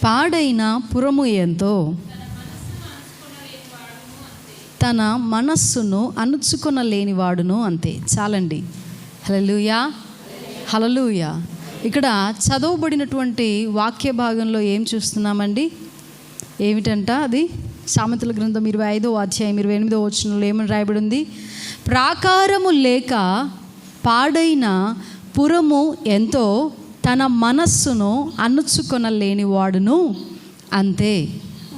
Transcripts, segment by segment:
పాడైన పురము ఎంతో తన మనస్సును అణుచుకొనలేనివాడును అంతే. చాలండి. హల్లెలూయా, హల్లెలూయా. ఇక్కడ చదవబడినటువంటి వాక్య భాగంలో ఏం చూస్తున్నామండి? ఏమిటంట అది? సామెతల గ్రంథం 25వ అధ్యాయం 28వ వచనంలో ఏమని రాయబడి ఉంది? ప్రాకారము లేక పాడైన పురము ఎంతో తన మనస్సును అణుచుకొనలేనివాడును అంతే.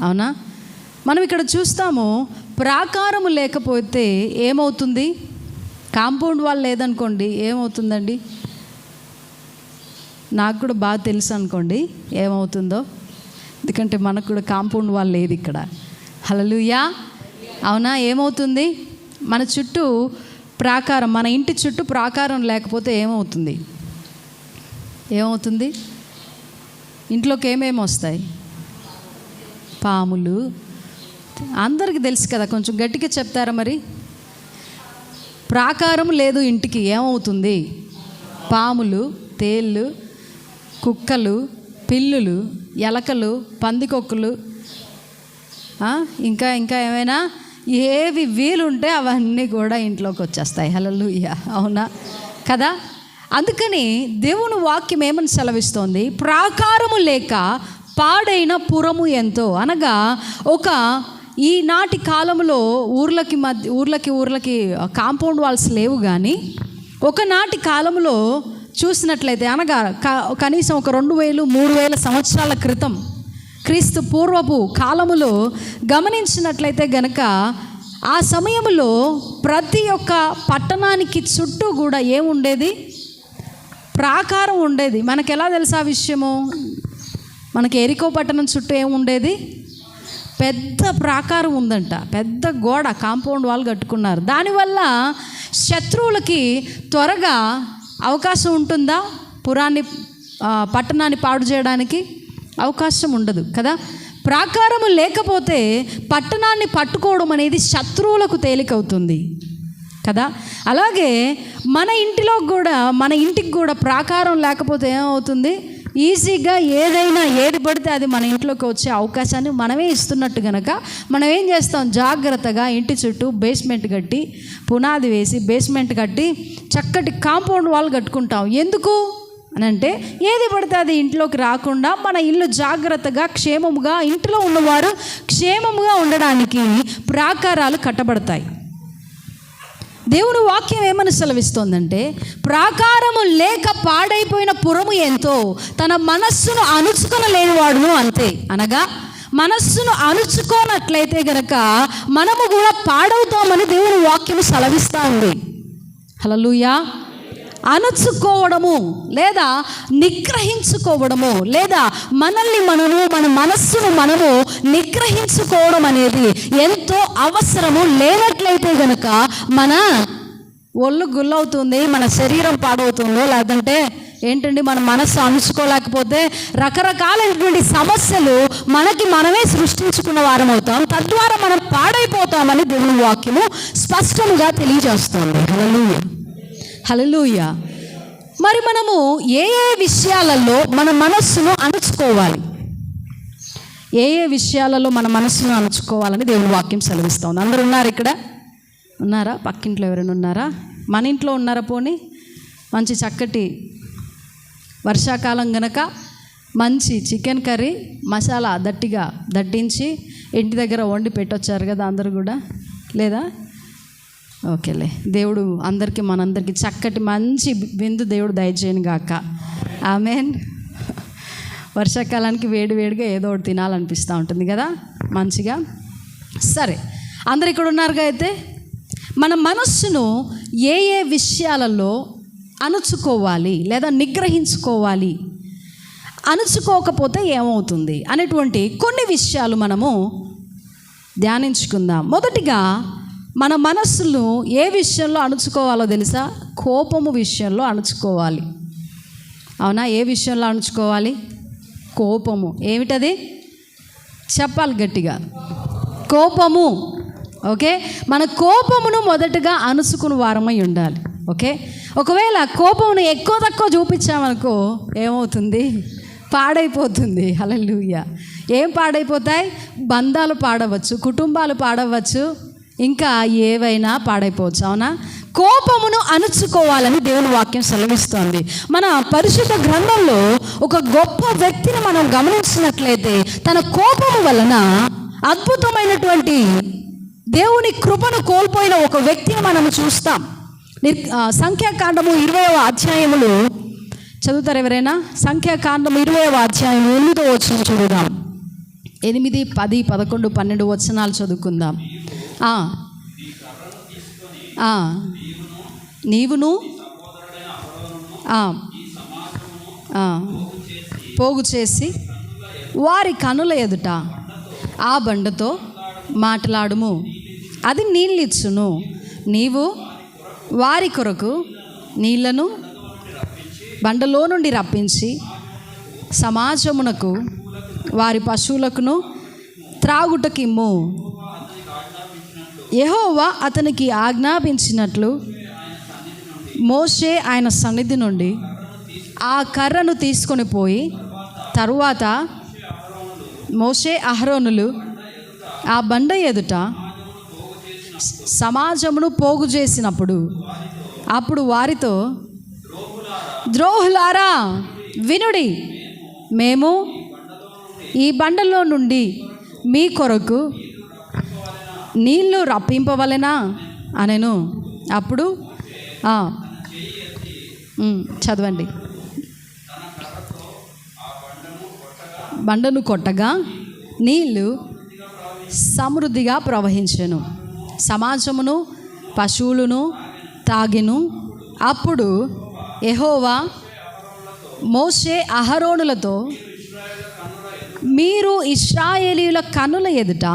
అవునా? మనం ఇక్కడ చూస్తాము, ప్రాకారము లేకపోతే ఏమవుతుంది? కాంపౌండ్ వాల్ లేదనుకోండి, ఏమవుతుందండి? నాకు కూడా బాగా తెలుసు అనుకోండి ఏమవుతుందో, ఎందుకంటే మనకు కూడా కాంపౌండ్ వాల్ లేదు ఇక్కడ. హల్లెలూయా. అవునా? ఏమవుతుంది? మన చుట్టూ ప్రాకారం, మన ఇంటి చుట్టూ ప్రాకారం లేకపోతే ఏమవుతుంది? ఏమవుతుంది? ఇంట్లోకి ఏమేమి వస్తాయి? పాములు. అందరికీ తెలుసు కదా, కొంచెం గట్టిగా చెప్తారా మరి? ప్రాకారం లేదు ఇంటికి, ఏమవుతుంది? పాములు, తేళ్ళు, కుక్కలు, పిల్లులు, ఎలకలు, పందికొక్కులు, ఇంకా ఇంకా ఏమైనా ఏవి వీలుంటే అవన్నీ కూడా ఇంట్లోకి వచ్చేస్తాయి. హల్లెలూయా. అవునా కదా? అందుకని దేవుని వాక్యం ఏమని సెలవిస్తోంది? ప్రాకారము లేక పాడైన పురము ఎంతో. అనగా ఈనాటి కాలంలో ఊర్లకి కాంపౌండ్ వాల్స్ లేవు, కానీ ఒకనాటి కాలంలో చూసినట్లయితే, అనగా కనీసం ఒక 2000-3000 సంవత్సరాల క్రితం, క్రీస్తు పూర్వపు కాలములో గమనించినట్లయితే గనక, ఆ సమయంలో ప్రతి ఒక్క పట్టణానికి చుట్టూ కూడా ఏముండేది? ప్రాకారం ఉండేది. మనకు ఎలా తెలుసు ఆ విషయము? మనకి ఎరికో పట్టణం చుట్టూ ఏముండేది? పెద్ద ప్రాకారం ఉందంట, పెద్ద గోడ, కాంపౌండ్ వాల్ కట్టుకున్నారు. దానివల్ల శత్రువులకి త్వరగా అవకాశం ఉంటుందా? పట్టణాన్ని పాడు చేయడానికి అవకాశం ఉండదు కదా. ప్రాకారము లేకపోతే పట్టణాన్ని పట్టుకోవడం అనేది శత్రువులకు తేలికవుతుంది కదా. అలాగే మన ఇంటికి కూడా ప్రాకారం లేకపోతే ఏమవుతుంది? ఈజీగా ఏది పడితే అది మన ఇంట్లోకి వచ్చే అవకాశాన్ని మనమే ఇస్తున్నట్టు కనుక మనం ఏం చేస్తాం? జాగ్రత్తగా ఇంటి చుట్టూ బేస్మెంట్ కట్టి, పునాది వేసి బేస్మెంట్ కట్టి చక్కటి కాంపౌండ్ వాల్ కట్టుకుంటాం. ఎందుకు అని అంటే, ఏది పడితే అది ఇంట్లోకి రాకుండా మన ఇల్లు జాగ్రత్తగా క్షేమముగా, ఇంట్లో ఉన్నవారు క్షేమముగా ఉండడానికి ప్రాకారాలు కట్టబడతాయి. దేవుని వాక్యం ఏమని సెలవిస్తోందంటే, ప్రాకారము లేక పాడైపోయిన పురము ఎంతో తన మనస్సును అణుచుకొనలేనివాడును అంతే. అనగా మనస్సును అణుచుకోనట్లయితే గనక మనము కూడా పాడవుతామని దేవుని వాక్యం సెలవిస్తూ ఉంది. హల్లెలూయా. అణుచుకోవడము లేదా నిగ్రహించుకోవడము, లేదా మన మనస్సును మనము నిగ్రహించుకోవడం అనేది ఎంతో అవసరము. లేనట్లయితే గనక మన ఒళ్ళు గుల్లవుతుంది, మన శరీరం పాడవుతుందో, లేదంటే ఏంటండి మన మనస్సు అణుచుకోలేకపోతే రకరకాలైనటువంటి సమస్యలు మనమే సృష్టించుకున్న వారం అవుతాం. తద్వారా మనం పాడైపోతామని దేవుని వాక్యము స్పష్టంగా తెలియజేస్తుంది. హల్లెలూయా, హల్లెలూయా. మరి మనము ఏ విషయాలలో మన మనస్సును అణుచుకోవాలి? ఏ విషయాలలో మన మనస్సును అణుచుకోవాలని దేవుని వాక్యం సెలవిస్తుంది. అందరూ ఉన్నారు ఇక్కడ? ఉన్నారా? పక్కింట్లో ఎవరైనా ఉన్నారా? మన ఇంట్లో ఉన్నారా? పోనీ మంచి చక్కటి వర్షాకాలం గనక మంచి చికెన్ కర్రీ మసాలా దట్టించి ఇంటి దగ్గర వండి పెట్టొచ్చారు కదా అందరూ కూడా, లేదా? ఓకేలే. దేవుడు మనందరికీ చక్కటి మంచి విందు దేవుడు దయచేయను గాక. ఆమేన్. వర్షాకాలానికి వేడివేడిగా ఏదో ఒకటి తినాలనిపిస్తూ ఉంటుంది కదా మంచిగా. సరే, అందరు ఇక్కడ ఉన్నారుగా. అయితే మన మనస్సును ఏ విషయాలలో అణుచుకోవాలి లేదా నిగ్రహించుకోవాలి, అణుచుకోకపోతే ఏమవుతుంది అనేటువంటి కొన్ని విషయాలు మనము ధ్యానించుకుందాం. మొదటిగా మన మనస్సును ఏ విషయంలో అణుచుకోవాలో తెలుసా? కోపము విషయంలో అణుచుకోవాలి. అవునా? ఏ విషయంలో అణుచుకోవాలి? కోపము. ఏమిటది? చెప్పాలి గట్టిగా. కోపము. ఓకే, మన కోపమును మొదటగా అణుచుకుని వారమై ఉండాలి. ఓకే, ఒకవేళ కోపమును ఎక్కువ తక్కువ చూపించామనుకో ఏమవుతుంది? పాడైపోతుంది. హల్లెలూయా. ఏం పాడైపోతాయి? బంధాలు పాడవచ్చు, కుటుంబాలు పాడవచ్చు, ఇంకా ఏవైనా పాడైపోవచ్చు. అవునా? కోపమును అణుచుకోవాలని దేవుని వాక్యం సెలవిస్తోంది. మన పరిశుద్ధ గ్రంథంలో ఒక గొప్ప వ్యక్తిని మనం గమనించినట్లయితే తన కోపము వలన అద్భుతమైనటువంటి దేవుని కృపను కోల్పోయిన ఒక వ్యక్తిని మనం చూస్తాం. సంఖ్యాకాండము 20వ అధ్యాయములు చదువుతారు ఎవరైనా? సంఖ్యాకాండము 20వ అధ్యాయం 8వ వచనం చదువుదాం. 8, 10, 11, 12 వచనాలు చదువుకుందాం. నీవును పోగు చేసి వారి కనుల ఎదుట ఆ బండతో మాట్లాడుము, అది నీళ్ళిచ్చును. నీవు వారి కొరకు నీళ్లను బండలో నుండి రప్పించి సమాజమునకు వారి పశువులకును త్రాగుటకిమ్ము. యెహోవా అతనికి ఆజ్ఞాపించినట్లు మోషే ఆయన సన్నిధి నుండి ఆ కర్రను తీసుకొని పోయి, తరువాత మోషే అహరోనులు ఆ బండ ఎదుట సమాజమును పోగు చేసినప్పుడు అప్పుడు వారితో, ద్రోహులారా వినుడి, మేము ఈ బండలో నుండి మీ కొరకు నీళ్లు రప్పింపవలెనా అనెను. అప్పుడు చదవండి. బండను కొట్టగా నీళ్లు సమృద్ధిగా ప్రవహించెను, సమాజమును పశువులను తాగెను. అప్పుడు యెహోవా మోషే అహరోనులతో, మీరు ఇశ్రాయేలీయుల కన్నుల ఎదుట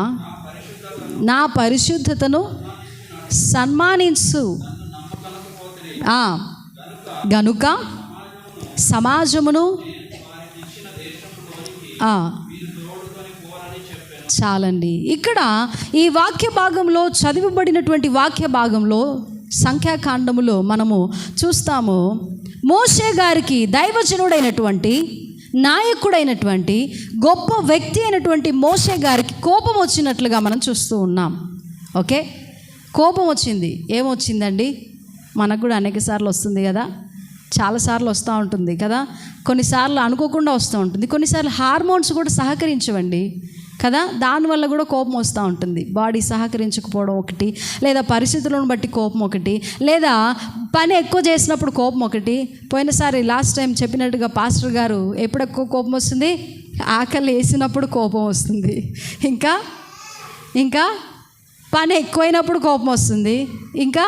నా పరిశుద్ధతను సన్మానించు గనుక సమాజమును చాలండి. ఇక్కడ ఈ వాక్య భాగంలో చదివబడినటువంటి వాక్య భాగంలో సంఖ్యాకాండములో మనము చూస్తాము, మోషే గారికి దైవజనుడైనటువంటి నాయకుడైనటువంటి గొప్ప వ్యక్తి అయినటువంటి మోషే గారికి కోపం వచ్చినట్లుగా మనం చూస్తూ ఉన్నాం. ఓకే, కోపం వచ్చింది. ఏమొచ్చిందండి? మనకు కూడా అనేక సార్లు వస్తుంది కదా, చాలాసార్లు వస్తూ ఉంటుంది కదా. కొన్నిసార్లు అనుకోకుండా వస్తూ ఉంటుంది, కొన్నిసార్లు హార్మోన్స్ కూడా సహకరించవండి కదా, దానివల్ల కూడా కోపం వస్తూ ఉంటుంది. బాడీ సహకరించకపోవడం ఒకటి, లేదా పరిస్థితులను బట్టి కోపం ఒకటి, లేదా పని ఎక్కువ చేసినప్పుడు కోపం ఒకటి. పోయినసారి లాస్ట్ టైం చెప్పినట్టుగా పాస్టర్ గారు ఎప్పుడు ఎక్కువ కోపం వస్తుంది? ఆకలి వేసినప్పుడు కోపం వస్తుంది, ఇంకా పని ఎక్కువైనప్పుడు కోపం వస్తుంది, ఇంకా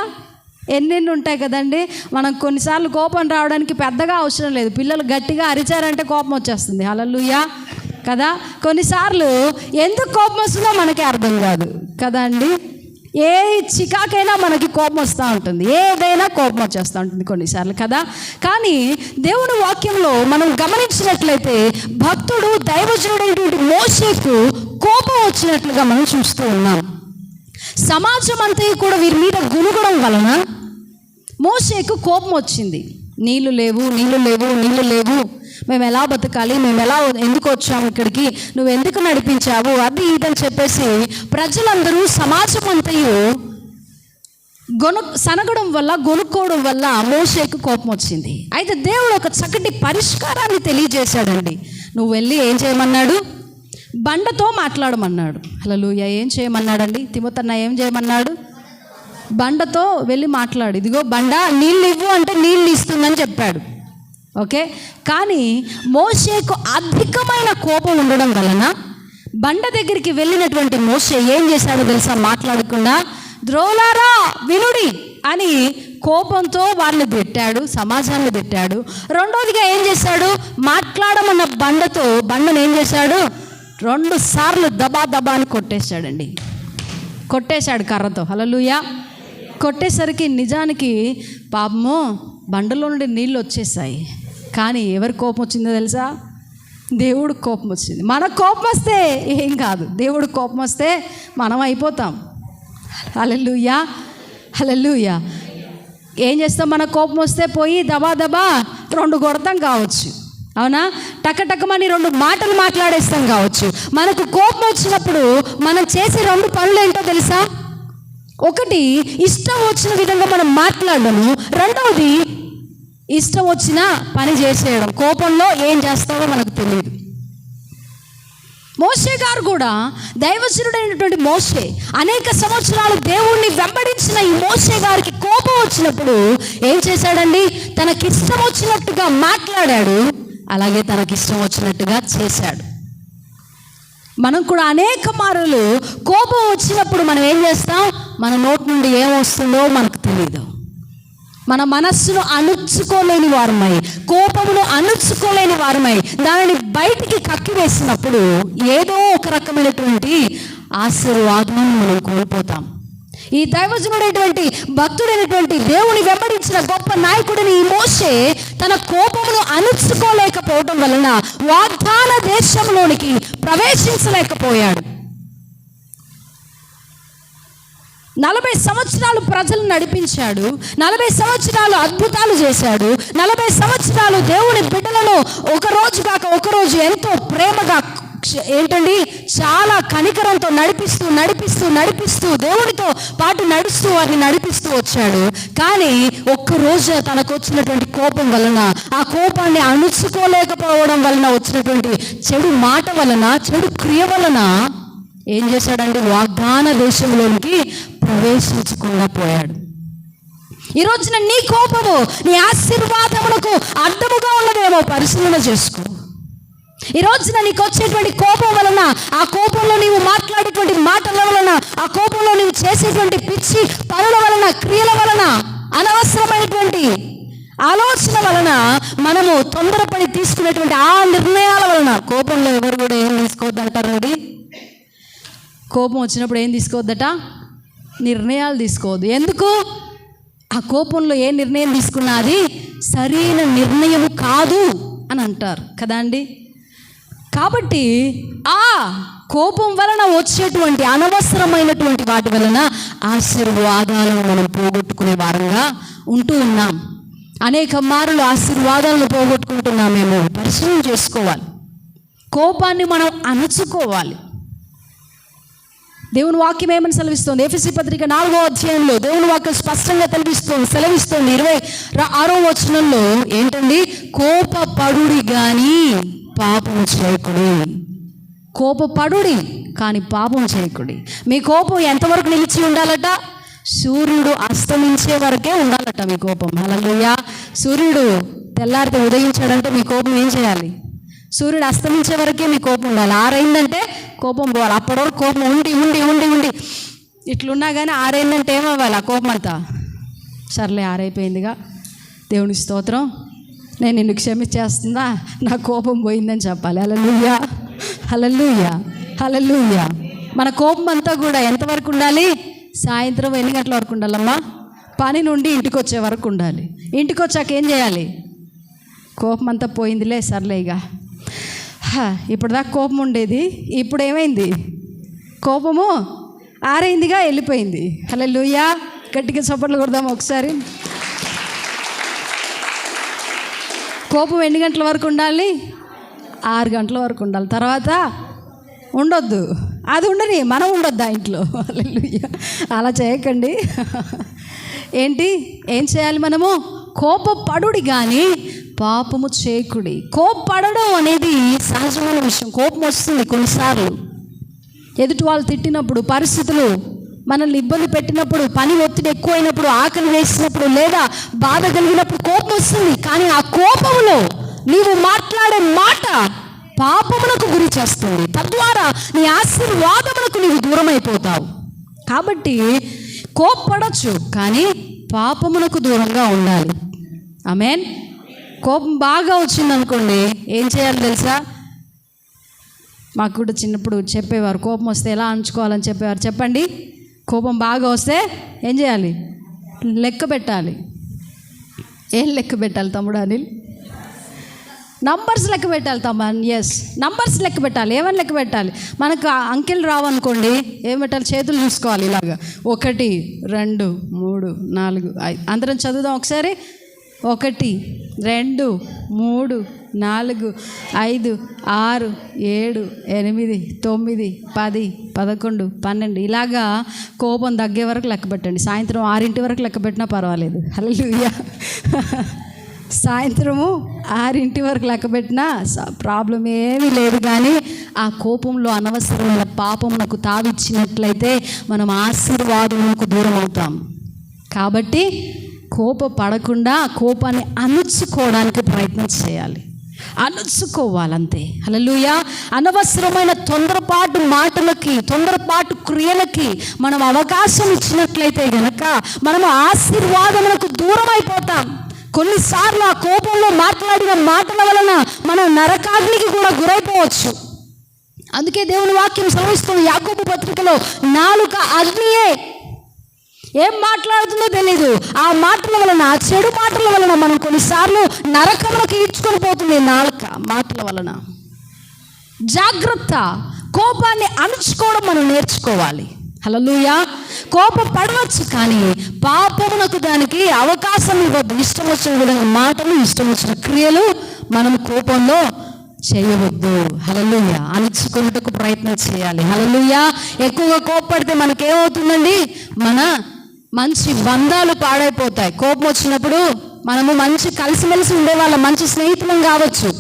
ఎన్నెన్ని ఉంటాయి కదండి. మనం కొన్నిసార్లు కోపం రావడానికి పెద్దగా అవసరం లేదు, పిల్లలు గట్టిగా అరిచారంటే కోపం వచ్చేస్తుంది. హల్లెలూయా కదా. కొన్నిసార్లు ఎందుకు కోపం వస్తుందో మనకి అర్థం కాదు కదా అండి. ఏ చికాకైనా మనకి కోపం వస్తూ ఉంటుంది, ఏదైనా కోపం వచ్చేస్తూ ఉంటుంది కొన్నిసార్లు కదా. కానీ దేవుని వాక్యంలో మనం గమనించినట్లయితే భక్తుడు దైవజనుడైనటువంటి మోషేకు కోపం వచ్చినట్లుగా మనం చూస్తూ ఉన్నాం. సమాజం అంతా కూడా వీరి మీద గునుగడం వలన మోషేకు కోపం వచ్చింది. నీళ్లు లేవు, మేము ఎలా బతకాలి, మేము ఎలా ఎందుకు వచ్చాము ఇక్కడికి, నువ్వు ఎందుకు నడిపించావు, అది ఇదని చెప్పేసి ప్రజలందరూ సమాజం అంతయు సనగడం వల్ల, గొనుక్కోవడం వల్ల మోషేకు కోపం వచ్చింది. అయితే దేవుడు ఒక చక్కటి పరిష్కారాన్ని తెలియజేశాడండి. నువ్వు వెళ్ళి ఏం చేయమన్నాడు? బండతో మాట్లాడమన్నాడు. హల్లెలూయా. ఏం చేయమన్నాడండి? తిమోతన్న ఏం చేయమన్నాడు? బండతో వెళ్ళి మాట్లాడు. ఇదిగో బండ, నీళ్ళు ఇవ్వు అంటే నీళ్ళు ఇస్తుందని చెప్పాడు. ఓకే, కానీ మోషేకు అధికమైన కోపం ఉండడం వలన బండ దగ్గరికి వెళ్ళినటువంటి మోషే ఏం చేశాడో తెలుసా? మాట్లాడకుండా, ద్రోలారా వినుడి అని కోపంతో వాళ్ళని తిట్టాడు, సమాజాన్ని తిట్టాడు. రెండోదిగా ఏం చేశాడు? మాట్లాడమన్న బండను ఏం చేశాడు? 2 సార్లు దబా అని కొట్టేశాడండి. కొట్టేశాడు కర్రతో. హల్లెలూయా. కొట్టేసరికి నిజానికి పాపము బండలో నుండి నీళ్ళు వచ్చేసాయి. కానీ ఎవరి కోపం వచ్చిందో తెలుసా? దేవుడు కోపం వచ్చింది. మనకు కోపం వస్తే ఏం కాదు, దేవుడు కోపం వస్తే మనం అయిపోతాం. హల్లెలూయా. ఏం చేస్తాం? మన కోపం వస్తే పోయి దబా 2 కొడతాం కావచ్చు, అవునా? టకటకమని 2 మాటలు మాట్లాడేస్తాం కావచ్చు. మనకు కోపం వచ్చినప్పుడు మనం చేసే 2 పనులు ఏంటో తెలుసా? ఒకటి, ఇష్టం వచ్చిన విధంగా మనం మాట్లాడము. రెండవది, ఇష్టం వచ్చిన పని చేసేయడం. కోపంలో ఏం చేస్తావో మనకు తెలియదు. మోషే గారు కూడా, దైవజనుడైనటువంటి మోషే, అనేక సంవత్సరాలు దేవుణ్ణి వెంబడించిన ఈ మోషే గారికి కోపం వచ్చినప్పుడు ఏం చేశాడండి? తనకిష్టం వచ్చినట్టుగా మాట్లాడాడు, అలాగే తనకిష్టం వచ్చినట్టుగా చేశాడు. మనం కూడా అనేక మారులు కోపం వచ్చినప్పుడు మనం ఏం చేస్తాం? మన నోటి నుండి ఏమొస్తుందో మనకు తెలియదు. మన మనస్సును అణుచుకోలేని వారమై, కోపమును అణుచుకోలేని వారమై దానిని బయటికి కక్కివేసినప్పుడు ఏదో ఒక రకమైనటువంటి ఆశీర్వాదం మనం కోల్పోతాం. ఈ దైవజనుడైనటువంటి భక్తుడైనటువంటి దేవుని వెంబడించిన గొప్ప నాయకుడిని ఈ మోషే తన కోపమును అణుచుకోలేకపోవడం వలన వాగ్దాన దేశంలోనికి ప్రవేశించలేకపోయాడు. 40 సంవత్సరాలు ప్రజలను నడిపించాడు, 40 సంవత్సరాలు అద్భుతాలు చేశాడు, 40 సంవత్సరాలు దేవుని బిడ్డలను ఒకరోజు కాక ఒకరోజు ఎంతో ప్రేమగా చాలా కనికరంతో నడిపిస్తూ దేవునితో పాటు నడుస్తూ వారిని నడిపిస్తూ వచ్చాడు. కానీ ఒక్కరోజు తనకు వచ్చినటువంటి కోపం వలన, ఆ కోపాన్ని అణుచుకోలేకపోవడం వలన వచ్చినటువంటి చెడు మాట వలన, చెడు క్రియ వలన ఏం చేశాడండి? వాగ్దాన దేశంలోనికి ప్రవేశించకుండా పోయాడు. ఈ రోజున నీ కోపము నీ ఆశీర్వాదములకు అడ్డముగా ఉన్నదేమో పరిశీలన చేసుకో. ఈ రోజున నీకు వచ్చేటువంటి కోపం వలన, ఆ కోపంలో నీవు మాట్లాడేటువంటి మాటల వలన, ఆ కోపంలో నీవు చేసేటువంటి పిచ్చి పనుల వలన, క్రియల వలన, అనవసరమైనటువంటి ఆలోచన వలన, మనము తొందరపడి తీసుకునేటువంటి ఆ నిర్ణయాల వలన, కోపంలో ఎవరు కూడా ఏం తీసుకోవద్దంటారండి? కోపం వచ్చినప్పుడు ఏం తీసుకోవద్దట? నిర్ణయాలు తీసుకోవద్దు. ఎందుకు? ఆ కోపంలో ఏ నిర్ణయం తీసుకున్నా అది సరైన నిర్ణయం కాదు అని అంటారు కదా అండి. కాబట్టి ఆ కోపం వలన వచ్చేటువంటి అనవసరమైనటువంటి వాటి వలన ఆశీర్వాదాలను మనం పోగొట్టుకునే వారంగా ఉంటూ ఉన్నాం. అనేక మారులు ఆశీర్వాదాలను పోగొట్టుకుంటున్నామేమో పరిశీలన చేసుకోవాలి. కోపాన్ని మనం అణచుకోవాలి. దేవుని వాక్యం ఏమని సెలవిస్తోంది? ఎఫెసీ పత్రిక 4వ అధ్యాయంలో దేవుని వాక్యం స్పష్టంగా సెలవిస్తోంది. 26వ వచనంలో ఏంటండి? కోపపడుడి గాని పాపం చేయకుడి. కోపపడుడి కానీ పాపం చేయకుడి. మీ కోపం ఎంతవరకు నిలిచి ఉండాలట? సూర్యుడు అస్తమించే వరకే ఉండాలట మీ కోపం. హల్లెలూయా. సూర్యుడు తెల్లారితే ఉదయించాడంటే మీ కోపం ఏం చేయాలి? సూర్యుడు అస్తమించే వరకే మీ కోపం ఉండాలి. 6 అయిందంటే కోపం పోవాలి. అప్పటివరకు కోపం ఉండి ఉండి ఉండి ఉండి ఇట్లున్నా కానీ 6 అయిందంటే ఏమవ్వాలి? ఆ కోపం అంతా సర్లే 6 అయిపోయిందిగా, దేవుని స్తోత్రం, నేను నిన్ను క్షమించేస్తుందా, నా కోపం పోయిందని చెప్పాలి. హల్లెలూయా, హల్లెలూయా, హల్లెలూయా. మన కోపం అంతా కూడా ఎంతవరకు ఉండాలి? సాయంత్రం ఎన్ని గంటల వరకు ఉండాలమ్మా? పని నుండి ఇంటికి వచ్చే వరకు ఉండాలి. ఇంటికి వచ్చాక ఏం చేయాలి? కోపం అంతా పోయిందిలే, సర్లే ఇక ఇప్పుడు దాకా కోపం ఉండేది, ఇప్పుడు ఏమైంది? కోపము ఆరైందిగా, వెళ్ళిపోయింది. హల్లెలూయా. గట్టిగా చప్పట్లు కొడదాం ఒకసారి. కోపం ఎన్ని గంటల వరకు ఉండాలి? 6 గంటల వరకు ఉండాలి. తర్వాత ఉండొద్దు. అది ఉండని, మనం ఉండొద్దు ఆ ఇంట్లో. హల్లెలూయా. అలా చేయకండి. ఏంటి ఏం చేయాలి మనము? కోపపడుడి కానీ పాపము చేయకుడి. కోపపడడం అనేది సహజమైన విషయం. కోపం వస్తుంది కొన్నిసార్లు. ఎదుటి వాళ్ళు తిట్టినప్పుడు, పరిస్థితులు మనల్ని ఇబ్బంది పెట్టినప్పుడు, పని ఒత్తిడి ఎక్కువైనప్పుడు, ఆకలి వేసినప్పుడు, లేదా బాధ కలిగినప్పుడు కోపం వస్తుంది. కానీ ఆ కోపంలో నీవు మాట్లాడే మాట పాపమునకు గురి చేస్తుంది. తద్వారా నీ ఆశీర్వాదమునకు నీవు దూరం అయిపోతావు. కాబట్టి కోపపడచ్చు కానీ పాపమునకు దూరంగా ఉండాలి. ఆమేన్. కోపం బాగా వచ్చిందనుకోండి, ఏం చేయాలి తెలుసా? మాకు కూడా చిన్నప్పుడు చెప్పేవారు, కోపం వస్తే ఎలా అంచుకోవాలని చెప్పేవారు. చెప్పండి. కోపం బాగా వస్తే ఏం చేయాలి? లెక్క పెట్టాలి. ఏం లెక్క పెట్టాలి తమ్ముడు అనిల్? నంబర్స్ లెక్క పెట్టాలి తమ్ముడు. ఎస్, నంబర్స్ లెక్క పెట్టాలి. ఏమని లెక్క పెట్టాలి? మనకు అంకెలు రావనుకోండి, ఏం పెట్టాలి? చేతులు చూసుకోవాలి ఇలాగా. 1 2 3 4 5. అందరం చదువుదాం ఒకసారి. 1 2 3 4, 5, 6, 7, 8, 9, 10, 11, 12 ఇలాగా కోపం తగ్గే వరకు లెక్క పెట్టండి. సాయంత్రం 6 వరకు లెక్క పెట్టినా పర్వాలేదు. హల్లెలూయా. సాయంత్రము 6 వరకు లెక్క పెట్టినా ప్రాబ్లం ఏమీ లేదు. కానీ ఆ కోపంలో అనవసరమైన పాపమునకు తావిచ్చినట్లయితే మనం ఆశీర్వాదమునకు దూరం అవుతాం. కాబట్టి కోపపడకుండా కోపాన్ని అణుచుకోవడానికి ప్రయత్నం చేయాలి. అణుచుకోవాలంతే. హల్లెలూయా. అనవసరమైన తొందరపాటు మాటలకి, తొందరపాటు క్రియలకి మనం అవకాశం ఇచ్చినట్లయితే గనక మనము ఆశీర్వాదములకు దూరం అయిపోతాం. కొన్నిసార్లు ఆ కోపంలో మాట్లాడిన మాటల వలన మనం నరకాగ్నికి కూడా గురైపోవచ్చు. అందుకే దేవుని వాక్యం సెలవిస్తుంది యాకోబు పత్రికలో, నాలుక అగ్నియే. ఏం మాట్లాడుతుందో తెలీదు. ఆ మాటల వలన, ఆ చెడు మాటల వలన మనం కొన్నిసార్లు నరకములకు ఈడ్చుకొని పోతుంది నాలుక మాటల వలన. జాగ్రత్త. కోపాన్ని అణుచుకోవడం మనం నేర్చుకోవాలి. హల్లెలూయా. కోపపడవచ్చు కానీ పాపమునకు దానికి అవకాశం ఇవ్వద్దు. ఇష్టం వచ్చిన విధంగా మాటలు, ఇష్టం వచ్చిన క్రియలు మనం కోపంలో చేయవద్దు. హల్లెలూయా. అణుచుకున్నట్టుకు ప్రయత్నం చేయాలి. హల్లెలూయా. ఎక్కువగా కోపపడితే మనకేమవుతుందండి? మన మంచి బంధాలు పాడైపోతాయి. కోపం వచ్చినప్పుడు మనము మంచి కలిసిమెలిసి ఉండేవాళ్ళం, మంచి స్నేహితులం కావచ్చు.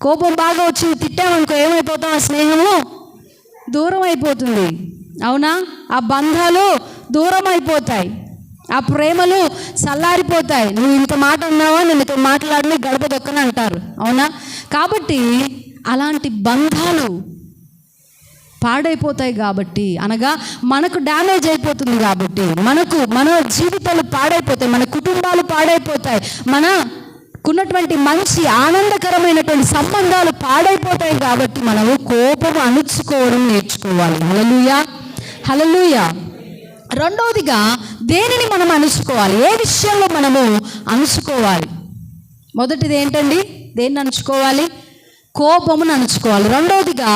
కోపం బాగా వచ్చి తిట్టామనుకో ఏమైపోతాం? ఆ స్నేహము దూరం అయిపోతుంది. అవునా? ఆ బంధాలు దూరం అయిపోతాయి, ఆ ప్రేమలు చల్లారిపోతాయి. నువ్వు ఇంత మాట అన్నావా, నేను ఇంత మాట్లాడిని గడప దొక్కని అంటారు. అవునా? కాబట్టి అలాంటి బంధాలు పాడైపోతాయి. కాబట్టి అనగా మనకు డ్యామేజ్ అయిపోతుంది. కాబట్టి మన జీవితాలు పాడైపోతాయి, మన కుటుంబాలు పాడైపోతాయి, మనకున్నటువంటి మంచి ఆనందకరమైనటువంటి సంబంధాలు పాడైపోతాయి. కాబట్టి మనము కోపం అణుచుకోవడం నేర్చుకోవాలి. హల్లెలూయా. హల్లెలూయా. రెండవదిగా దేనిని మనం అణుచుకోవాలి? ఏ విషయంలో మనము అణుచుకోవాలి? మొదటిది ఏంటండి? దేన్ని అణుచుకోవాలి? కోపమును అణుచుకోవాలి. రెండవదిగా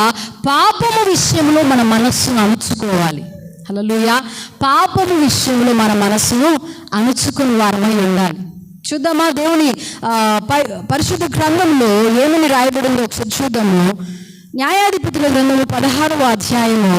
పాపము విషయంలో మన మనస్సును అణుచుకోవాలి. హల్లెలూయా. పాపము విషయంలో మన మనస్సును అణుచుకుని వారమై ఉండాలి. చూద్దామా దేవుని పరిశుద్ధ గ్రంథంలో ఏమని రాయబడిందో ఒకసారి చూద్దాము. న్యాయాధిపతుల గ్రంథము 16వ అధ్యాయము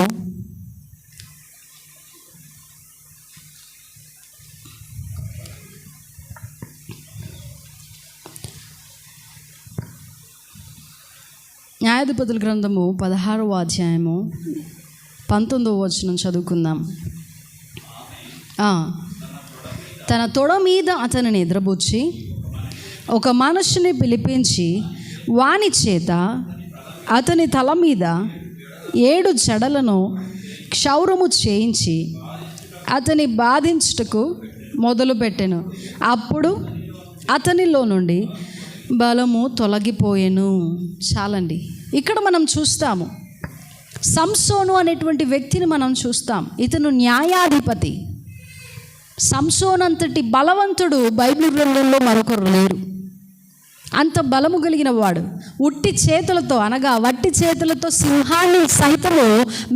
16వ అధ్యాయము 19వ వచనం చదువుకుందాం. తన తొడ మీద అతనిని నిద్రబుచ్చి ఒక మనుషుని పిలిపించి వాని చేత అతని తల మీద 7 జడలను క్షౌరము చేయించి అతని బాధించుటకు మొదలుపెట్టెను. అప్పుడు అతనిలో నుండి బలము తొలగిపోయెను. చాలండి. ఇక్కడ మనం చూస్తాము సంసోను అనేటువంటి వ్యక్తిని మనం చూస్తాం. ఇతను న్యాయాధిపతి. సంసోను అంతటి బలవంతుడు బైబిల్ గ్రంథంలో మరొకరు లేరు. అంత బలము కలిగిన వాడు. ఉట్టి చేతులతో అనగా వట్టి చేతులతో సింహాన్ని సైతము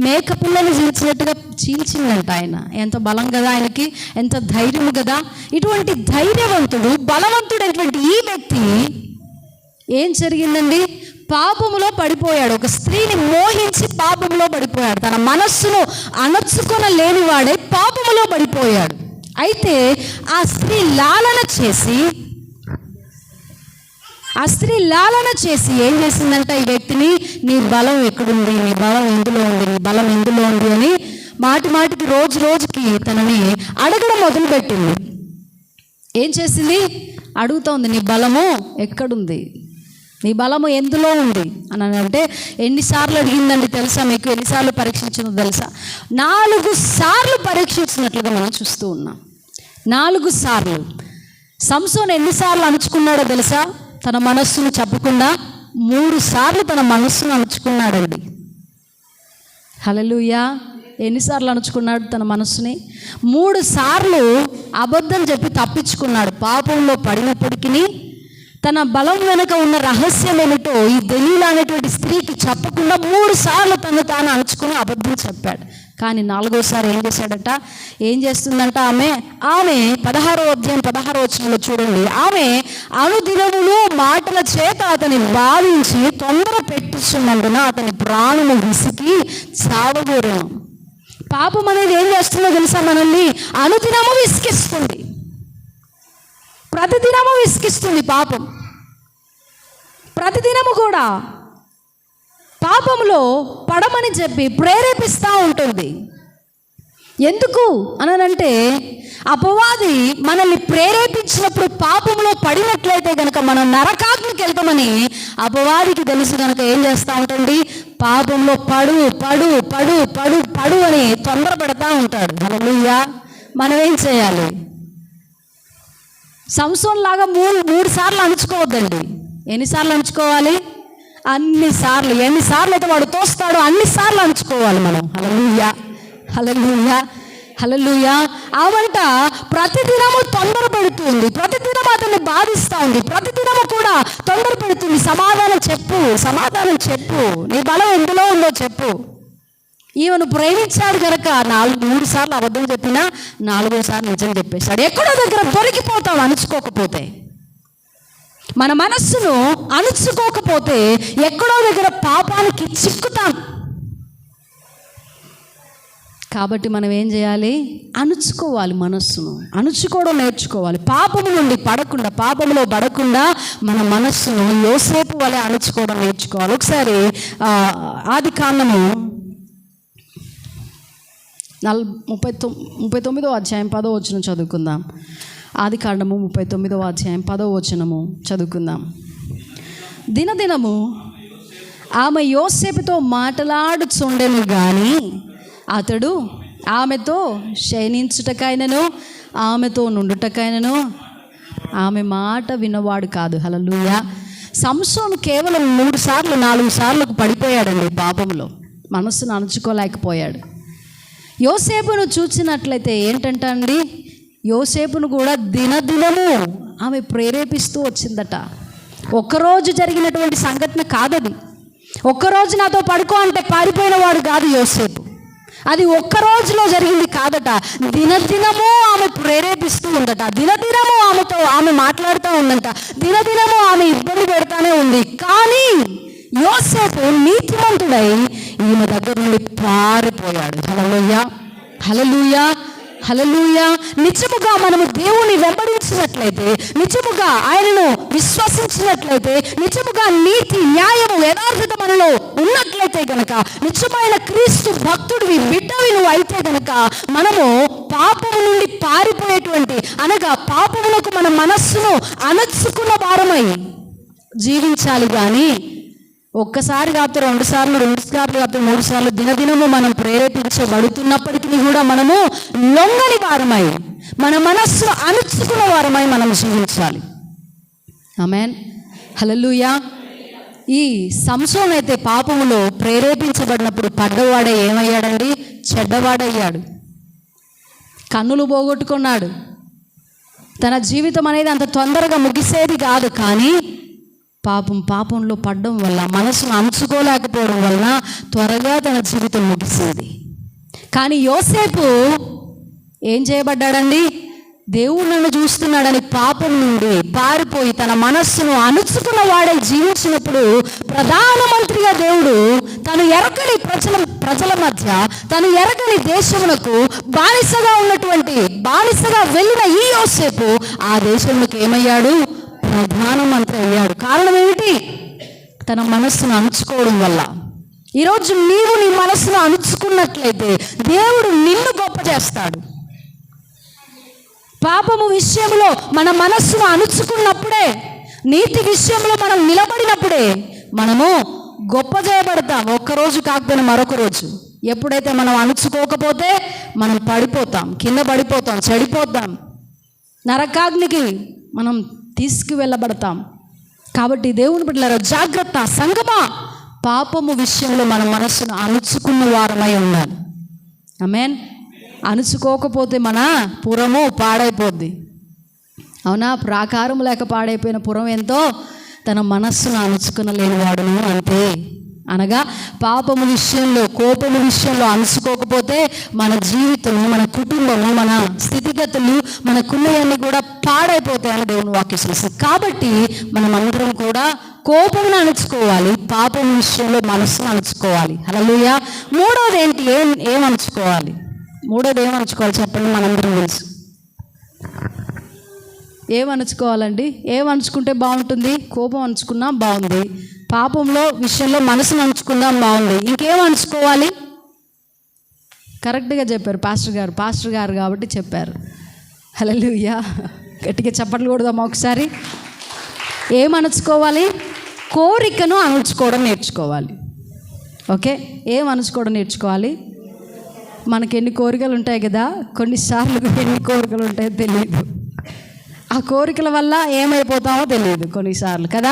మేకపిల్లని చీల్చినట్టుగా చీల్చిందంట ఆయన. ఎంత బలం కదా ఆయనకి, ఎంత ధైర్యము కదా. ఇటువంటి ధైర్యవంతుడు, బలవంతుడైనటువంటి ఈ వ్యక్తి ఏం జరిగిందండి? పాపములో పడిపోయాడు. ఒక స్త్రీని మోహించి పాపములో పడిపోయాడు. తన మనస్సును అణచుకొనలేనివాడే పాపములో పడిపోయాడు. అయితే ఆ స్త్రీ లాలన చేసి ఏం చేసిందంట ఈ వ్యక్తిని? నీ బలం ఎక్కడుంది, నీ బలం ఎందులో ఉంది, నీ బలం ఎందులో ఉంది అని మాటికి రోజుకి తనని అడగడం మొదలుపెట్టింది. ఏం చేసింది? అడుగుతోంది, నీ బలము ఎక్కడుంది, నీ బలము ఎందులో ఉంది అని అంటే ఎన్నిసార్లు అడిగిందండి తెలుసా మీకు? ఎన్నిసార్లు పరీక్షించిందో తెలుసా? 4 సార్లు పరీక్షించినట్లుగా మనం చూస్తూ ఉన్నాం. 4 సార్లు. సంసోను ఎన్నిసార్లు అణుచుకున్నాడో తెలుసా? తన మనస్సును చెప్పకుండా 3 సార్లు తన మనస్సును అణుచుకున్నాడండి. హల్లెలూయా. ఎన్నిసార్లు అణుచుకున్నాడు తన మనస్సుని? 3 సార్లు అబద్ధం చెప్పి తప్పించుకున్నాడు. పాపంలో పడినప్పటికీ తన బలం వెనుక ఉన్న రహస్యం ఏమిటో ఈ దెలీలా అనేటువంటి స్త్రీకి చెప్పకుండా 3 సార్లు తను తాను అణుచుకుని అబద్ధం చెప్పాడు. కానీ 4వసారి ఏం చేశాడట? ఏం చేస్తుందంట ఆమె 16వ అధ్యాయం 16వ వచనంలో చూడండి. ఆమె అనుదినములు మాటల చేత అతని బాధించి తొందర పెట్టిస్తున్నందున అతని ప్రాణము విసికి చావగోరెను. పాపం అనేది ఏం చేస్తుందో తెలుసా? మనల్ని అనుదినము విసికిస్తుంది, ప్రతిదినము విసికిస్తుంది. పాపం ప్రతిదినము కూడా పాపంలో పడమని చెప్పి ప్రేరేపిస్తూ ఉంటుంది. ఎందుకు అనంటే అపవాది మనల్ని ప్రేరేపించినప్పుడు పాపంలో పడినట్లయితే కనుక మనం నరకాగ్నికి వెళ్తామని అపవాదికి తెలుసు కనుక ఏం చేస్తూ ఉంటుంది? పాపంలో పడు పడు పడు పడు పడు అని తొందరపడతా ఉంటాడు. హల్లెలూయా. మనం ఏం చేయాలి? సంసోన్ లాగా 3 సార్లు అణుచుకోవద్దండి. ఎన్నిసార్లు అణుచుకోవాలి? అన్నిసార్లు. ఎన్నిసార్లు అయితే వాడు తోస్తాడో అన్నిసార్లు అణుచుకోవాలి మనం. హల్లెలూయా, హల్లెలూయా, హల్లెలూయా. ఆవంట ప్రతిదినము తొందర పెడుతుంది, ప్రతిదినం అతన్ని బాధిస్తూ ఉంది, ప్రతిదినము కూడా తొందర పెడుతుంది. సమాధానం చెప్పు, సమాధానం చెప్పు, నీ బలం ఎందులో ఉందో చెప్పు. ఈవెను ప్రేమించాడు కనుక 3 సార్లు అబద్ధం చెప్పినా 4వసారి నిజం చెప్పేశాడు. ఎక్కడో దగ్గర దొరికిపోతాం అణుచుకోకపోతే. మన మనస్సును అణుచుకోకపోతే ఎక్కడో దగ్గర పాపానికి చిక్కుతాం. కాబట్టి మనం ఏం చేయాలి? అణుచుకోవాలి, మనస్సును అణుచుకోవడం నేర్చుకోవాలి. పాపము నుండి పడకుండా, పాపములో పడకుండా మన మనస్సును యోసేపు వలె అణుచుకోవడం నేర్చుకోవాలి. ఒకసారి ఆదికాండము 39వ అధ్యాయం 10వ వచనం చదువుకుందాం. ఆదికాండము 39వ అధ్యాయం 10వ వచనము చదువుకుందాం. దినదినము ఆమె యోసేపుతో మాట్లాడుచుండెను గాని అతడు ఆమెతో శయనించుటకైనను ఆమెతో నుండుటకైనను ఆమె మాట వినవాడు కాదు. హల్లెలూయా. సంసోను కేవలం 3 సార్లు 4 సార్లకు పడిపోయాడండి పాపంలో. మనస్సును అణుచుకోలేకపోయాడు. యోసేపును చూసినట్లయితే ఏంటంట అండి, యోసేపును కూడా దినదినము ఆమె ప్రేరేపిస్తూ వచ్చిందట. ఒక్కరోజు జరిగినటువంటి సంఘటన కాదది. ఒక్కరోజు నాతో పడుకో అంటే పారిపోయిన వాడు కాదు యోసేపు. అది ఒక్క రోజులో జరిగింది కాదట. దినదినము ఆమె ప్రేరేపిస్తూ ఉందట. దినదినము ఆమె మాట్లాడుతూ ఉందంట. దినదినము ఆమె ఇబ్బంది పెడతానే ఉంది. కానీ యోసేపు నీతిమంతుడై ఈమె దగ్గర నుండి పారిపోయాడు. హల్లెలూయా, హల్లెలూయా, హల్లెలూయా. నిజముగా మనము దేవుని వెంబడించినట్లయితే, నిజముగా ఆయనను విశ్వసించినట్లయితే, నిజముగా నీతి, న్యాయము, యథార్థత మనలో ఉన్నట్లయితే గనక, నిజమైన క్రీస్తు భక్తుడివి, బిడ్డవి నువ్వు అయితే గనక, మనము పాపము నుండి పారిపోయేటువంటి, అనగా పాపములకు మన మనస్సును అణచుకున్న వారమై జీవించాలి. కానీ ఒక్కసారి కాదు, 2 సార్లు, 2 సార్లు కాదు, 3 సార్లు దినదినము మనం ప్రేరేపించబడుతున్నప్పటికీ కూడా మనము లొంగని వారమై, మన మనస్సును అణుచుకున్న వారమై మనం జీవించాలి. ఆమేన్, హల్లెలూయా. ఈ సంసోను అయితే పాపములో ప్రేరేపించబడినప్పుడు పడ్డవాడే ఏమయ్యాడండి? చెడ్డవాడయ్యాడు. కన్నులు పోగొట్టుకున్నాడు. తన జీవితం అనేది అంత తొందరగా ముగిసేది కాదు. కానీ పాపంలో పడడం వల్ల, మనసును అణుచుకోలేకపోవడం వలన త్వరగా తన జీవితం ముగిసేది. కానీ యోసేపు ఏం చేయబడ్డాడండి? దేవుడు నన్ను చూస్తున్నాడని పాపం నుండి పారిపోయి తన మనస్సును అణుచుకున్న వాడై జీవించినప్పుడు ప్రధానమంత్రిగా దేవుడు తను ఎరగని ప్రజల మధ్య, తను ఎరగని దేశమునకు బానిసగా వెళ్ళిన ఈ యోసేపు ఆ దేశంలోకి ఏమయ్యాడు? ప్రధానమంత్రి అయ్యాడు. కారణం ఏమిటి? తన మనస్సును అణుచుకోవడం వల్ల. ఈరోజు నీవు నీ మనస్సును అణుచుకున్నట్లయితే దేవుడు నిన్ను గొప్ప చేస్తాడు. పాపము విషయంలో మన మనస్సును అణుచుకున్నప్పుడే, నీతి విషయంలో మనం నిలబడినప్పుడే మనము గొప్ప చేయబడతాం. ఒక్కరోజు కాకపోయినా మరొక రోజు. ఎప్పుడైతే మనం అణుచుకోకపోతే మనం పడిపోతాం, కింద పడిపోతాం, చెడిపోతాం, నరకాగ్నికి మనం తీసుకువెళ్ళబడతాం. కాబట్టి దేవుని బిడ్డలారా జాగ్రత్త. సంగమా, పాపము విషయంలో మన మనస్సును అణుచుకున్న వారమై ఉండాలి. ఆమేన్. అణుచుకోకపోతే మన పురము పాడైపోద్ది. అవునా? ప్రాకారం లేక పాడైపోయిన పురం ఎంతో తన మనస్సును అణుచుకునలేనివాడును అంతే. అనగా పాపము విషయంలో, కోపము విషయంలో అణుచుకోకపోతే మన జీవితము, మన కుటుంబము, మన స్థితిగతులు, మనకున్నవన్నీ కూడా పాడైపోతాయని దేవుని వాక్యం చూస్తుంది. కాబట్టి మనం అందరం కూడా కోపమును అణుచుకోవాలి, పాపం విషయంలో మనస్సును అణుచుకోవాలి. హల్లెలూయా. మూడోది ఏంటి? ఏం అణుచుకోవాలి? మూడోది ఏం అణుచుకోవాలి చెప్పండి? మనందరం తెలుసు. ఏం అణుచుకోవాలండి? ఏం అణుచుకుంటే బాగుంటుంది? కోపం అణుచుకున్నా బాగుంది, పాపంలో విషయంలో మనసును అణుచుకుందాం బాగుంది, ఇంకేం అణుచుకోవాలి? కరెక్ట్గా చెప్పారు పాస్టర్ గారు కాబట్టి చెప్పారు. హల్లెలూయా. గట్టిగా చప్పట్లు కొడదామా ఒకసారి? ఏం అణుచుకోవాలి? కోరికను అణుచుకోవడం నేర్చుకోవాలి. ఓకే, ఏం అణుచుకోవడం నేర్చుకోవాలి? మనకి ఎన్ని కోరికలు ఉంటాయి కదా, కొన్నిసార్లు ఎన్ని కోరికలు ఉంటాయో తెలియదు. ఆ కోరికల వల్ల ఏమైపోతామో తెలియదు కొన్నిసార్లు కదా.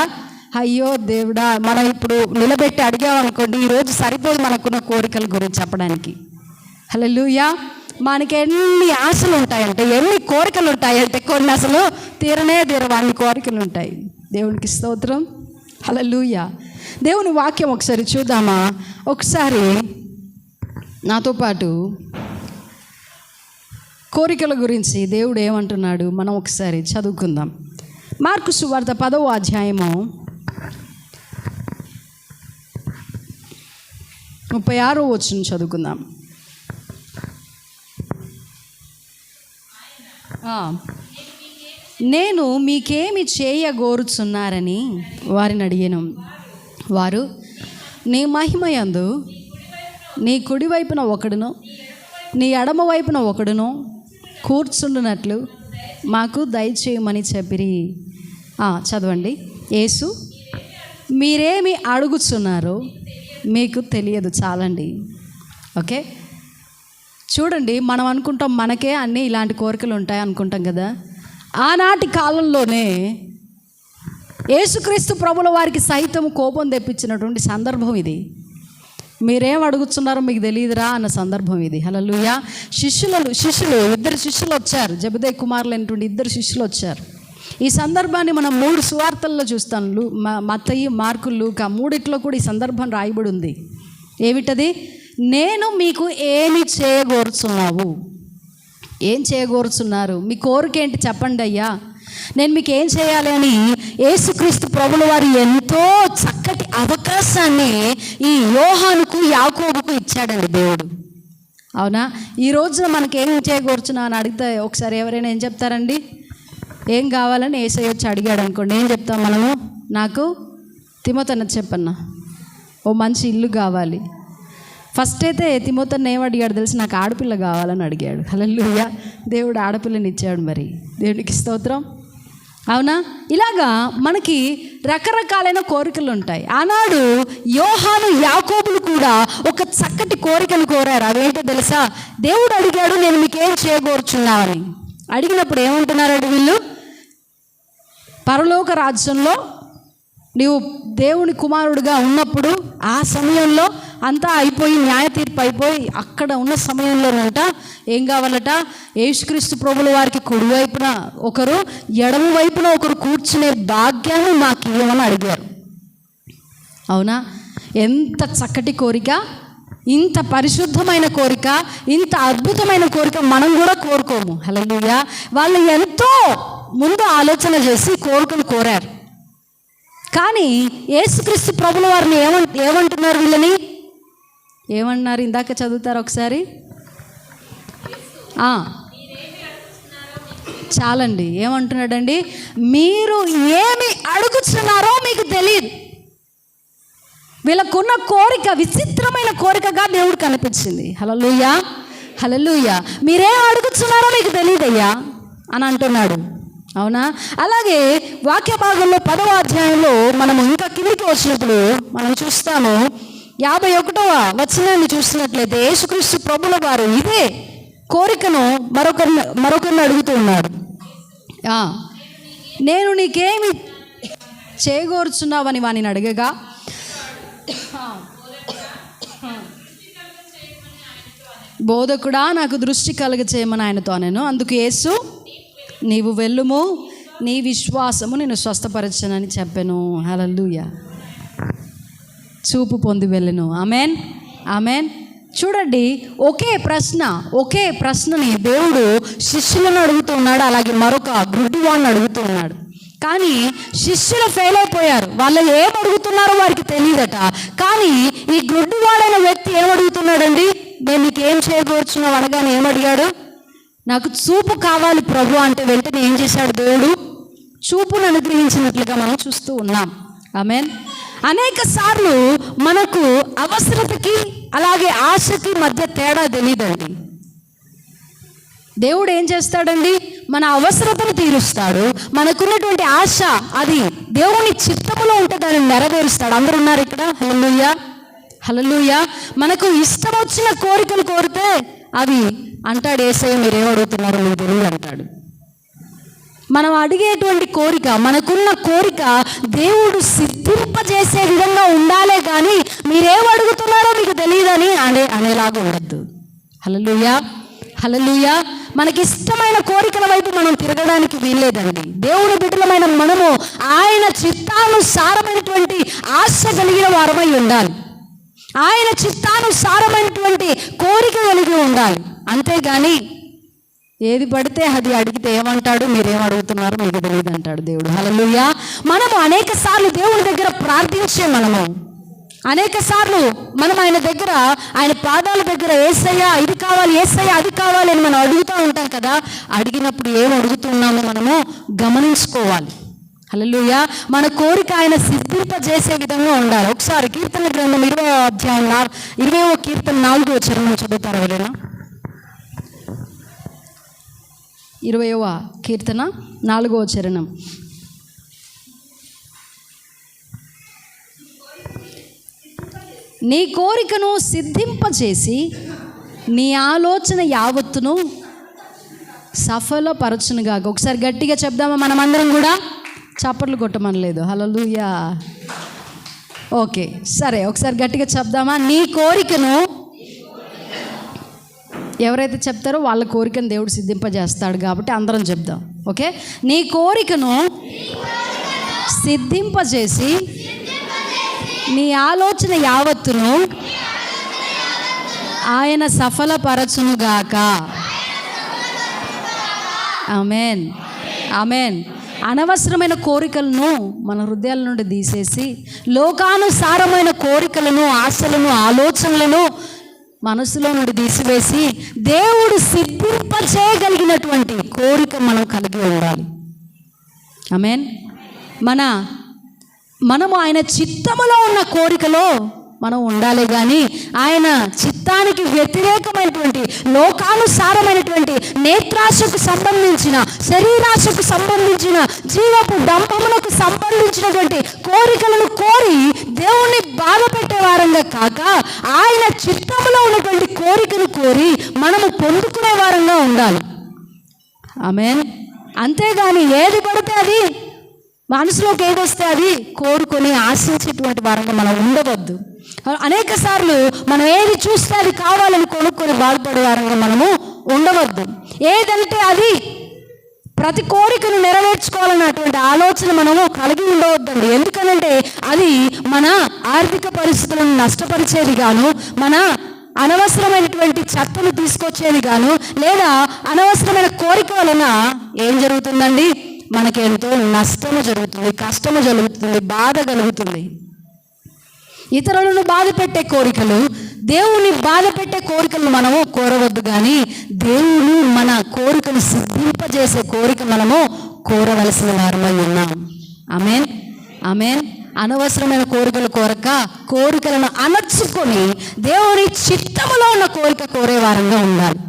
అయ్యో దేవుడా, మనం ఇప్పుడు నిలబెట్టి అడిగామనుకోండి, ఈరోజు సరిపోదు మనకున్న కోరికల గురించి చెప్పడానికి. హల్లెలూయా. మనకి ఎన్ని ఆశలు ఉంటాయంటే, ఎన్ని కోరికలు ఉంటాయంటే, కొన్ని అసలు తీరవు, అన్ని కోరికలు ఉంటాయి. దేవునికి స్తోత్రం. హల్లెలూయా. దేవుని వాక్యం ఒకసారి చూద్దామా? ఒకసారి నాతో పాటు కోరికల గురించి దేవుడు ఏమంటున్నాడు మనం ఒకసారి చదువుకుందాం. మార్కు సువార్త 10వ అధ్యాయము 36వ వచనం చదువుకుందాం. నేను మీకేమి చేయగోరుచున్నారని వారిని అడిగాను. వారు, నీ మహిమయందు నీ కుడి వైపున ఒకడును నీ ఎడమ వైపున ఒకడును కూర్చుండునట్లు మాకు దయచేయమని చెప్పిరి. చదవండి. యేసు, మీరేమి అడుగుచున్నారో మీకు తెలియదు, చాలండి. ఓకే, చూడండి, మనం అనుకుంటాం మనకే అన్నీ ఇలాంటి కోరికలు ఉంటాయి అనుకుంటాం కదా. ఆనాటి కాలంలోనే యేసుక్రీస్తు ప్రభుల వారికి సైతం కోపం తెప్పించినటువంటి సందర్భం ఇది. మీరేం అడుగుతున్నారో మీకు తెలియదురా అన్న సందర్భం ఇది. హల్లెలూయా. ఇద్దరు శిష్యులు వచ్చారు, జెబెదయి కుమారులైనటువంటి ఇద్దరు శిష్యులు వచ్చారు. ఈ సందర్భాన్ని మనం 3 సువార్తల్లో చూస్తాం. మత్తయి, మార్కు, లూకా, మూడిట్లో కూడా ఈ సందర్భం రాయబడి ఉంది. ఏమిటది? నేను మీకు ఏమి చేయగోరుచున్నావు? ఏం చేయగోరుచున్నారు? మీ కోరిక ఏంటి చెప్పండి అయ్యా, నేను మీకు ఏం చేయాలి అని యేసుక్రీస్తు ప్రభుల వారు ఎంతో చక్కటి అవకాశాన్ని ఈ యోహానుకు, యాకోబుకు ఇచ్చాడండి దేవుడు. అవునా? ఈ రోజున మనకి ఏం చేయగోరుచున్నా అని అడిగితే ఒకసారి ఎవరైనా ఏం చెప్తారండి? ఏం కావాలని యేసయ్య వచ్చి అడిగాడు అనుకోండి, ఏం చెప్తాం మనము? నాకు తిమోతిని చెప్పన్నా, ఓ మంచి ఇల్లు కావాలి. ఫస్ట్ అయితే తిమోతిని ఏం అడిగాడు తెలిసి? నాకు ఆడపిల్ల కావాలని అడిగాడు. హల్లెలూయా. దేవుడు ఆడపిల్లని ఇచ్చాడు. మరి దేవునికి స్తోత్రం. అవునా? ఇలాగా మనకి రకరకాలైన కోరికలు ఉంటాయి. ఆనాడు యోహాను, యాకోబులు కూడా ఒక చక్కటి కోరికను కోరారు. అదేంటో తెలుసా? దేవుడు అడిగాడు, నేను మీకేం చేయగోరుచున్నావని. అడిగినప్పుడు ఏమంటున్నారండి వీళ్ళు? పరలోక రాజ్యంలో నీవు దేవుని కుమారుడిగా ఉన్నప్పుడు, ఆ సమయంలో అంతా అయిపోయి, న్యాయ తీర్పు అయిపోయి, అక్కడ ఉన్న సమయంలోనంట ఏం కావాలట? యేసుక్రీస్తు ప్రభుల వారికి కుడివైపున ఒకరు, ఎడమ వైపున ఒకరు కూర్చునే భాగ్యాన్ని మాకు ఇవ్వమని అడిగారు. అవునా? ఎంత చక్కటి కోరిక, ఇంత పరిశుద్ధమైన కోరిక, ఇంత అద్భుతమైన కోరిక మనం కూడా కోరుకోము. హల్లెలూయా. వాళ్ళు ఎంతో ముందు ఆలోచన చేసి కోరికలు కోరారు. కానీ యేసుక్రీస్తు ప్రభుల వారిని ఏమంటున్నారు? వీళ్ళని ఏమన్నారు? ఇందాక చదువుతారు ఒకసారి. చాలండి. ఏమంటున్నాడండి? మీరు ఏమి అడుగుతున్నారో మీకు తెలియదు. వీళ్ళకున్న కోరిక విచిత్రమైన కోరికగా దేవుడు కనిపించింది. హల్లెలూయా, హల్లెలూయా. మీరేం అడుగుతున్నారో మీకు తెలియదయ్యా అని అంటున్నాడు. అవునా? అలాగే వాక్య భాగంలో 10వ అధ్యాయంలో మనము ఇంకా కిందికి వచ్చినప్పుడు మనం చూస్తాము, 51వ వచనాన్ని చూసినట్లయితే యేసుక్రీస్తు ప్రభుల వారు ఇదే కోరికను మరొకరిని అడుగుతూ ఉన్నాడు. నేను నీకేమి చేయగోరుచున్నావని వానిని అడగగా, బోధకుడా నాకు దృష్టి కలుగ చేయమని ఆయనతో అనేను. అందుకు యేసు, నీవు వెళ్ళుము, నీ విశ్వాసము నేను స్వస్థపరచనని చెప్పాను. హల్లెలూయా. చూపు పొంది వెళ్ళను. Amen, amen. చూడండి, ఒకే ప్రశ్నని దేవుడు శిష్యులను అడుగుతున్నాడు, అలాగే మరొక గుడ్డివాడిని అడుగుతున్నాడు. కానీ శిష్యులు ఫెయిల్ అయిపోయారు. వాళ్ళు ఏం అడుగుతున్నారో వారికి తెలియదట. కానీ ఈ గుడ్డివాడైన వ్యక్తి ఏమడుగుతున్నాడండి? నేను నీకు ఏం చేయబోతున్నావు అనగానే ఏమడిగాడు? నాకు చూపు కావాలి ప్రభు అంటే వెంటనే ఏం చేశాడు దేవుడు? చూపును అనుగ్రహించినట్లుగా మనం చూస్తూ ఉన్నాం. ఆమెన్. అనేక సార్లు మనకు అవసరతకి అలాగే ఆశకి మధ్య తేడా తెలియదండి. దేవుడు ఏం చేస్తాడండి? మన అవసరతను తీరుస్తాడు. మనకున్నటువంటి ఆశ అది దేవుని చిత్తములో ఉంటే దాన్ని నెరవేరుస్తాడు. అందరూ ఉన్నారు ఇక్కడ? హల్లెలూయా, హల్లెలూయా. మనకు ఇష్టం వచ్చిన కోరికలు కోరితే అవి అంటాడు యేసయ్య, మీరేం అడుగుతున్నారు మీకు తెలియదు అంటాడు. మనం అడిగేటువంటి కోరిక, మనకున్న కోరిక దేవుడు సిద్ధింపజేసే విధంగా ఉండాలే కానీ మీరేం అడుగుతున్నారో మీకు తెలియదని అనేలాగా ఉండద్దు. హల్లెలూయా, హల్లెలూయా. మనకి ఇష్టమైన కోరికల వైపు మనం తిరగడానికి వీల్లేదండి. దేవుని బిడ్డలమైన మనము ఆయన చిత్తానుసారమైనటువంటి ఆశ కలిగిన వారమై ఉండాలి. ఆయన చిత్తానుసారమైనటువంటి కోరిక కలిగి ఉండాలి. అంతేగాని ఏది పడితే అది అడిగితే ఏమంటాడు? మీరేం అడుగుతున్నారో మీకు తెలియదు అంటాడు దేవుడు. హల్లెలూయా. మనము అనేక సార్లు దేవుని దగ్గర ప్రార్థించే అనేక సార్లు మనం ఆయన దగ్గర, ఆయన పాదాల దగ్గర యేసయ్యా ఇది కావాలి, యేసయ్యా అది కావాలి అని మనం అడుగుతూ ఉంటాం కదా. అడిగినప్పుడు ఏం అడుగుతున్నామో మనము గమనించుకోవాలి. హల్లెలూయా. మన కోరిక ఆయన సిద్ధింపజేసే విధంగా ఉండాలి. ఒకసారి కీర్తన గ్రంథం 20వ అధ్యాయం 20వ కీర్తన 4వ వచనం చదువుతారు ఎవరైనా? 20వ కీర్తన 4వ వచనం. నీ కోరికను సిద్ధింపజేసి నీ ఆలోచన యావత్తును సఫలపరచునుగా. ఒకసారి గట్టిగా చెప్దామా? మనమందరం కూడా చప్పట్లు కొట్టమనలేదు. హల్లెలూయా. ఓకే, సరే, ఒకసారి గట్టిగా చెప్దామా? నీ కోరికను, ఎవరైతే చెప్తారో వాళ్ళ కోరికను దేవుడు సిద్ధింపజేస్తాడు కాబట్టి అందరం చెప్దాం. ఓకే, నీ కోరికను సిద్ధింపజేసి నీ ఆలోచన యావత్తును ఆయన సఫలపరచునుగాక. Amen, amen. అనవసరమైన కోరికలను మన హృదయాల నుండి తీసేసి లోకానుసారమైన కోరికలను, ఆశలను, ఆలోచనలను మనసులో నుండి తీసివేసి దేవుడు సిద్ధింపజేయగలిగినటువంటి కోరిక మనం కలిగి ఉండాలి. ఆమెన్. మనము ఆయన చిత్తములో ఉన్న కోరికలో మనం ఉండాలి కానీ ఆయన చిత్తానికి వ్యతిరేకమైనటువంటి లోకానుసారమైనటువంటి నేత్రాశకు సంబంధించిన, శరీరాశకు సంబంధించిన, జీవపు డంపములకు సంబంధించినటువంటి కోరికలను కోరి దేవుణ్ణి బాధ పెట్టే వారంగా కాక ఆయన చిత్తములో ఉన్నటువంటి కోరికను కోరి మనము పొందుకునే వారంగా ఉండాలి. ఆమేన్. అంతేగాని ఏది పడితే అది, మనసులోకి ఏదొస్తే అది కోరుకొని ఆశించేటువంటి వారంగా మనం ఉండవద్దు. అనేక సార్లు మనం ఏది చూస్తే అది కావాలని కొనుక్కొని బాధపడే వారంగా మనము ఉండవద్దు. ఏదంటే అది ప్రతి కోరికను నెరవేర్చుకోవాలన్నటువంటి ఆలోచన మనము కలిగి ఉండవద్దండి. ఎందుకనంటే అది మన ఆర్థిక పరిస్థితులను నష్టపరిచేది గాను, మన అనవసరమైనటువంటి చెత్తను తీసుకొచ్చేది గాను, లేదా అనవసరమైన కోరిక వలన ఏం జరుగుతుందండి? మనకి ఎంతో నష్టము జరుగుతుంది, కష్టము జరుగుతుంది, బాధ కలుగుతుంది. ఇతరులను బాధ పెట్టే కోరికలు, దేవుని బాధ పెట్టే కోరికలను మనము కోరవద్దు కానీ దేవుడు మన కోరికను సిద్ధింపజేసే కోరిక మనము కోరవలసిన వారమై ఉన్నాం. ఆమేన్, ఆమేన్. అనవసరమైన కోరికలు కోరక కోరికలను అణర్చుకొని దేవుని చిత్తములో ఉన్న కోరిక కోరే వారంగా ఉండాలి.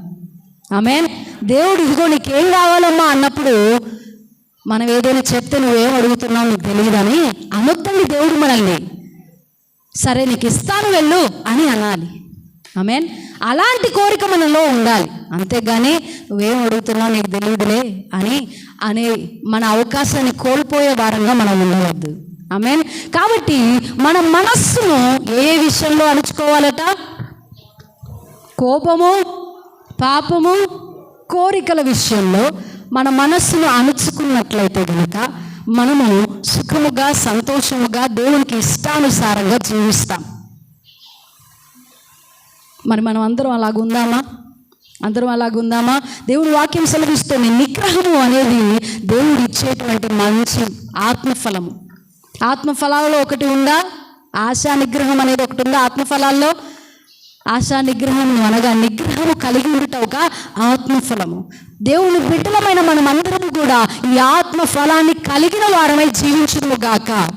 ఆమేన్. దేవుడు ఇదిగో నీకేం కావాలమ్మా అన్నప్పుడు మనం ఏదైనా చెప్తే నువ్వేం అడుగుతున్నావు నీకు తెలియదని అనొద్దండి. దేవుడు మనల్ని సరే నీకు ఇస్తాను వెళ్ళు అని అనాలి. ఆమేన్. అలాంటి కోరిక మనలో ఉండాలి. అంతేగాని నువ్వేం అడుగుతున్నావు నీకు తెలియదులే అనే మన అవకాశాన్ని కోల్పోయే వారంగా మనం ఉండవద్దు. ఆమేన్. కాబట్టి మన మనస్సును ఏ విషయంలో అణుచుకోవాలట? కోపము, పాపము, కోరికల విషయంలో మన మనస్సును అణుచుకున్నట్లయితే కనుక మనము సుఖముగా సంతోషముగా దేవునికి ఇష్టానుసారంగా జీవిస్తాం. మరి మనం అందరం అలాగుందామా? అందరం అలాగుందామా? దేవుడు వాక్యం సెలవిస్తుంది, నిగ్రహము అనేది దేవుడు ఇచ్చేటువంటి మంచి ఆత్మఫలము. ఆత్మఫలాలలో ఒకటి ఉందా? ఆశా నిగ్రహం అనేది ఒకటి ఉందా? ఆత్మఫలాల్లో ఆశా నిగ్రహం అనగా నిగ్రహము కలిగి ఉండుట ఒక ఆత్మఫలము. దేవుని బిడ్డలమైన మనమందరము కూడా ఈ ఆత్మఫలాన్ని కలిగిన వారమై జీవించును గాక.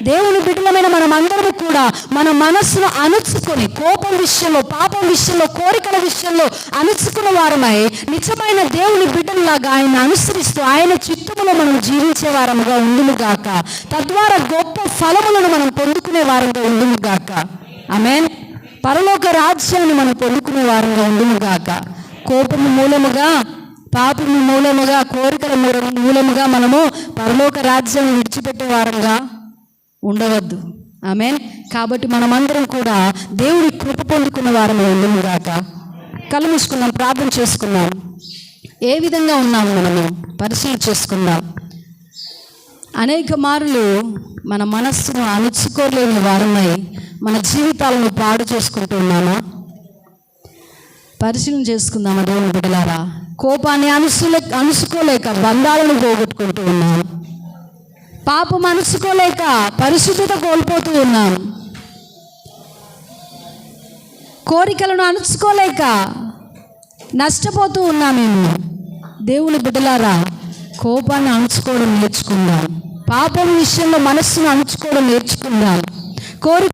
దేవుని బిడ్డలమైన మనమందరము కూడా మన మనస్సును అణుచుకొని, కోపం విషయంలో, పాపం విషయంలో, కోరికల విషయంలో అణుచుకున్న వారమై నిజమైన దేవుని బిడ్డలాగా ఆయన అనుసరిస్తూ ఆయన చిత్తములో మనం జీవించే వారముగా ఉండును గాక. తద్వారా గొప్ప ఫలములను మనం పొందుకునే వారంగా ఉండును గాక. ఆమేన్. పరలోక రాజ్యాన్ని మనం పొందుకునే వారంగా ఉండును గాక. కోపము మూలముగా, పాపము మూలముగా, కోరికల మూలముగా మనము పరలోక రాజ్యాన్ని విడిచిపెట్టే వారంగా ఉండవద్దు. ఆమేన్. కాబట్టి మనమందరం కూడా దేవుడి కృప పొందుకున్న వారమే ఉండును గాక. కళ్ళు మూసుకుందాం, ప్రార్థన చేసుకుందాం. ఏ విధంగా ఉన్నాము మనము పరిశీలన చేసుకుందాం. అనేక మార్లు మన మనస్సును అణుచుకోలేని వారమై మన జీవితాలను పాడు చేసుకుంటున్నామా? పరిశీలన చేసుకుందామా దేవుని బిడ్డలారా? కోపాన్ని అణుచుకోలేక బంధాలను పోగొట్టుకుంటూ ఉన్నాం. పాపం అణుచుకోలేక పరిశుద్ధత కోల్పోతూ ఉన్నాం. కోరికలను అణుచుకోలేక నష్టపోతూ ఉన్నామేమో. దేవుని బిడ్డలారా, కోపాన్ని అణుచుకోవడం నేర్చుకుందాం. పాపం విషయంలో మనస్సును అణుచుకోవడం నేర్చుకుందాం. కోరిక